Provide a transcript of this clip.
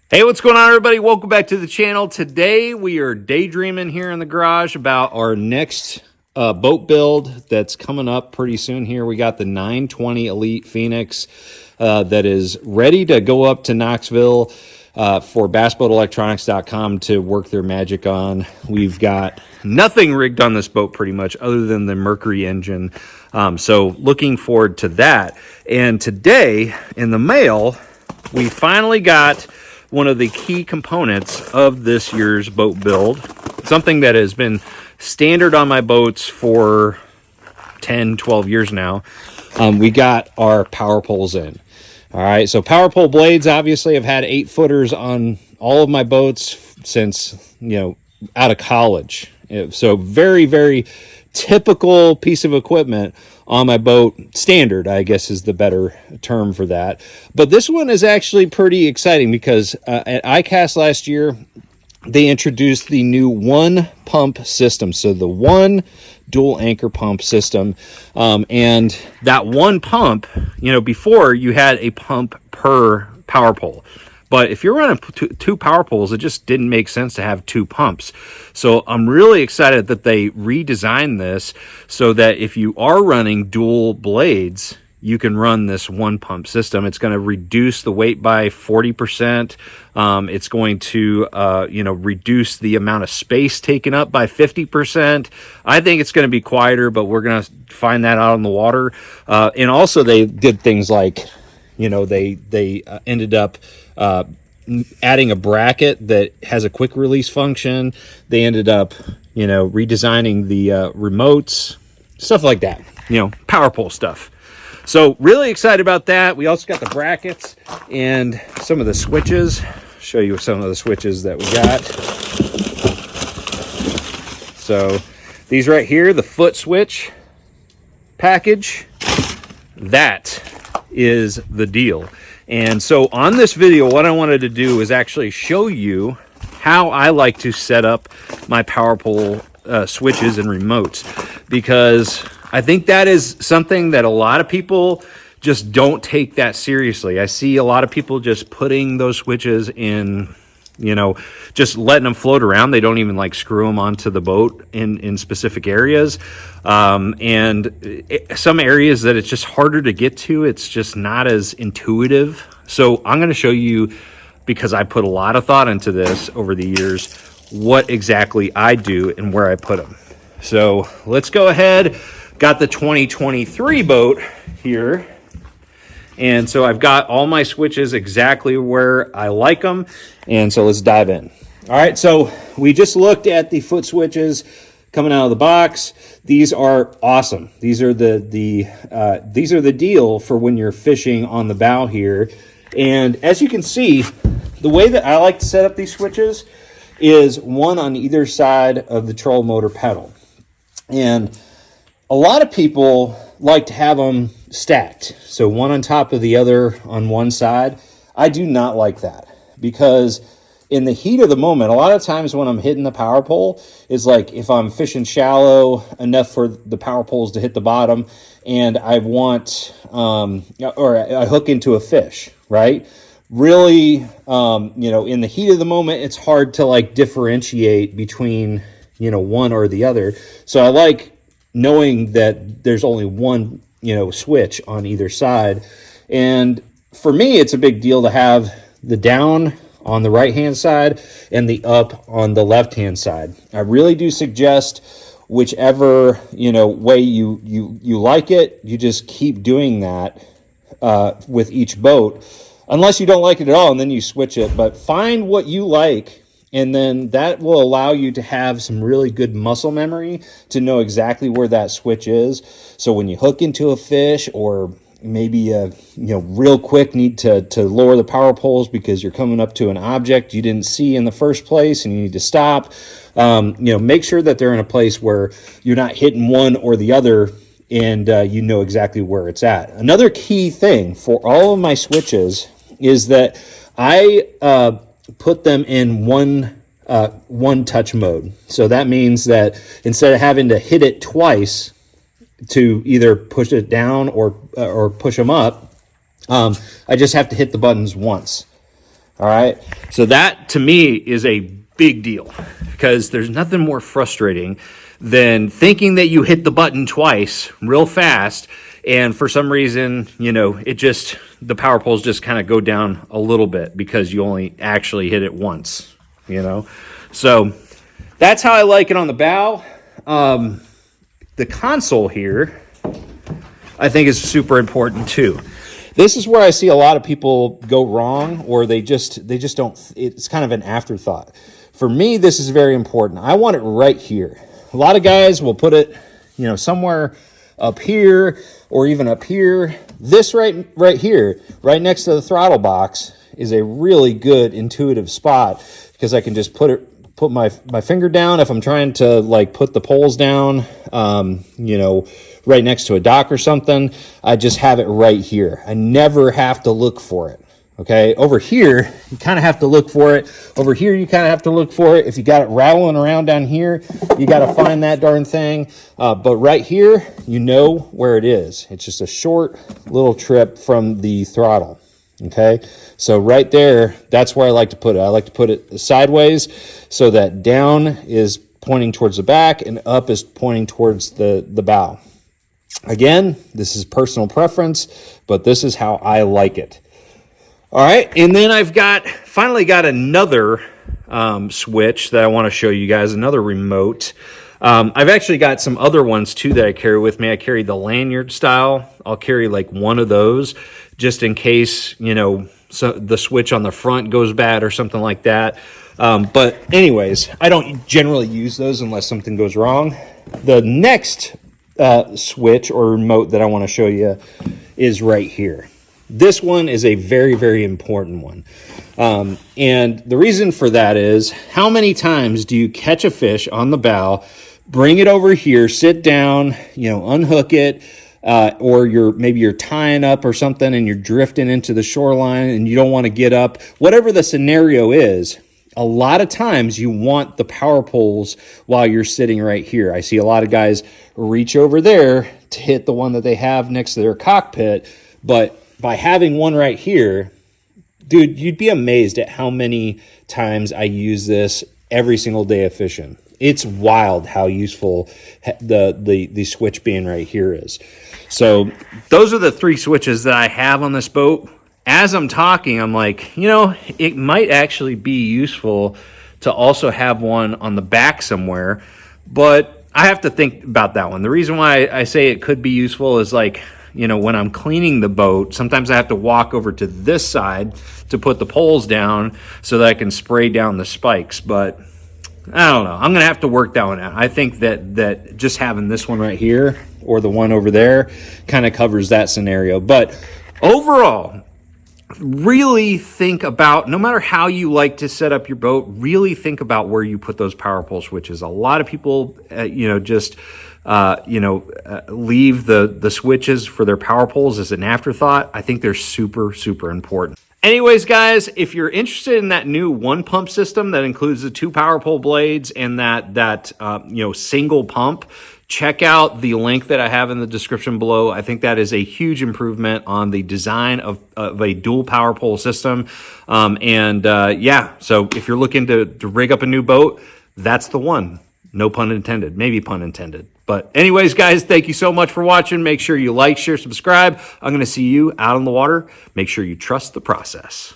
Hey, what's going on, everybody? Welcome back to the channel. Today we are daydreaming here in the garage about our next boat build that's coming up pretty soon here. We got the 920 Elite Phoenix that is ready to go up to Knoxville for bassboatelectronics.com to work their magic on. We've got nothing rigged on this boat pretty much other than the Mercury engine. So looking forward to that. And today in the mail, we finally got one of the key components of this year's boat build, something that has been standard on my boats for 10, 12 years now. We got our power poles in. All right, so power pole blades, obviously, I've had 8-footers on all of my boats since, out of college. So very, very typical piece of equipment on my boat. Standard, I guess, is the better term for that. But this one is actually pretty exciting because at ICAST last year, they introduced the new one pump system. So the one dual anchor pump system. And that one pump, before you had a pump per power pole. But if you're running two power poles, it just didn't make sense to have two pumps. So I'm really excited that they redesigned this so that if you are running dual blades, you can run this one pump system. It's going to reduce the weight by 40%. It's going to, reduce the amount of space taken up by 50%. I think it's going to be quieter, but we're going to find that out on the water. And also they did things like, they ended up adding a bracket that has a quick release function. They ended up, redesigning the remotes, stuff like that, power pole stuff. So really excited about that. We also got the brackets and some of the switches. Show you some of the switches that we got. So these right here, the foot switch package, that is the deal. And so on this video, what I wanted to do is actually show you how I like to set up my power pole switches and remotes, because I think that is something that a lot of people just don't take that seriously. I see a lot of people just putting those switches in, just letting them float around. They don't even screw them onto the boat in specific areas. And some areas that it's just harder to get to, it's just not as intuitive. So I'm going to show you, because I put a lot of thought into this over the years, what exactly I do and where I put them. So let's go ahead. Got the 2023 boat here. And so I've got all my switches exactly where I like them. And so let's dive in. All right, so we just looked at the foot switches coming out of the box. These are awesome. These are the deal for when you're fishing on the bow here. And as you can see, the way that I like to set up these switches is one on either side of the trolling motor pedal. And a lot of people like to have them stacked, so one on top of the other on one side. I do not like that, because in the heat of the moment, a lot of times when I'm hitting the power pole, is like if I'm fishing shallow enough for the power poles to hit the bottom, and I want, or I hook into a fish, right? Really, in the heat of the moment, it's hard to differentiate between, one or the other. So I like knowing that there's only one, switch on either side. And for me, it's a big deal to have the down on the right-hand side and the up on the left-hand side. I really do suggest whichever, way you like it, you just keep doing that with each boat, unless you don't like it at all, and then you switch it. But find what you like, and then that will allow you to have some really good muscle memory to know exactly where that switch is. So when you hook into a fish, or maybe real quick need to lower the power poles because you're coming up to an object you didn't see in the first place and you need to stop, make sure that they're in a place where you're not hitting one or the other, and you know exactly where it's at. Another key thing for all of my switches is that I put them in one touch mode. So that means that instead of having to hit it twice to either push it down or push them up, I just have to hit the buttons once. All right. So that to me is a big deal, because there's nothing more frustrating than thinking that you hit the button twice real fast, and for some reason, you know, the power poles just kind of go down a little bit because you only actually hit it once, you know. So that's how I like it on the bow. The console here, I think, is super important too. This is where I see a lot of people go wrong, or they just don't, it's kind of an afterthought. For me, this is very important. I want it right here. A lot of guys will put it, you know, somewhere up here or even up here. This right here, right next to the throttle box, is a really good intuitive spot, because I can just put my finger down if I'm trying to like put the poles down, you know, right next to a dock or something. I just have it right here. I never have to look for it. Okay, over here, you kind of have to look for it. Over here, you kind of have to look for it. If you got it rattling around down here, you got to find that darn thing. But right here, you know where it is. It's just a short little trip from the throttle. Okay, so right there, that's where I like to put it. I like to put it sideways so that down is pointing towards the back and up is pointing towards the bow. Again, this is personal preference, but this is how I like it. All right, and then I've finally got another switch that I want to show you guys, another remote. I've actually got some other ones too that I carry with me. I carry the lanyard style. I'll carry like one of those just in case, you know, so the switch on the front goes bad or something like that. But anyways, I don't generally use those unless something goes wrong. The next switch or remote that I want to show you is right here. This one is a very, very important one. And the reason for that is, how many times do you catch a fish on the bow, bring it over here, sit down, you know, unhook it, or maybe you're tying up or something and you're drifting into the shoreline and you don't want to get up, whatever the scenario is. A lot of times you want the power poles while you're sitting right here. I see a lot of guys reach over there to hit the one that they have next to their cockpit, but by having one right here, dude, you'd be amazed at how many times I use this every single day of fishing. It's wild how useful the switch being right here is. So those are the three switches that I have on this boat. As I'm talking, I'm like, you know, it might actually be useful to also have one on the back somewhere, but I have to think about that one. The reason why I say it could be useful is, like, you know, when I'm cleaning the boat, sometimes I have to walk over to this side to put the poles down so that I can spray down the spikes. But I don't know. I'm going to have to work that one out. I think that just having this one right here or the one over there kind of covers that scenario. But overall, really think about, no matter how you like to set up your boat, really think about where you put those power pole switches. A lot of people, you know, just leave the switches for their power poles as an afterthought. I think they're super, super important. Anyways, guys, if you're interested in that new one pump system that includes the 2 power pole blades and that single pump, check out the link that I have in the description below. I think that is a huge improvement on the design of a dual power pole system. So if you're looking to rig up a new boat, that's the one. No pun intended, maybe pun intended. But anyways, guys, thank you so much for watching. Make sure you like, share, subscribe. I'm going to see you out on the water. Make sure you trust the process.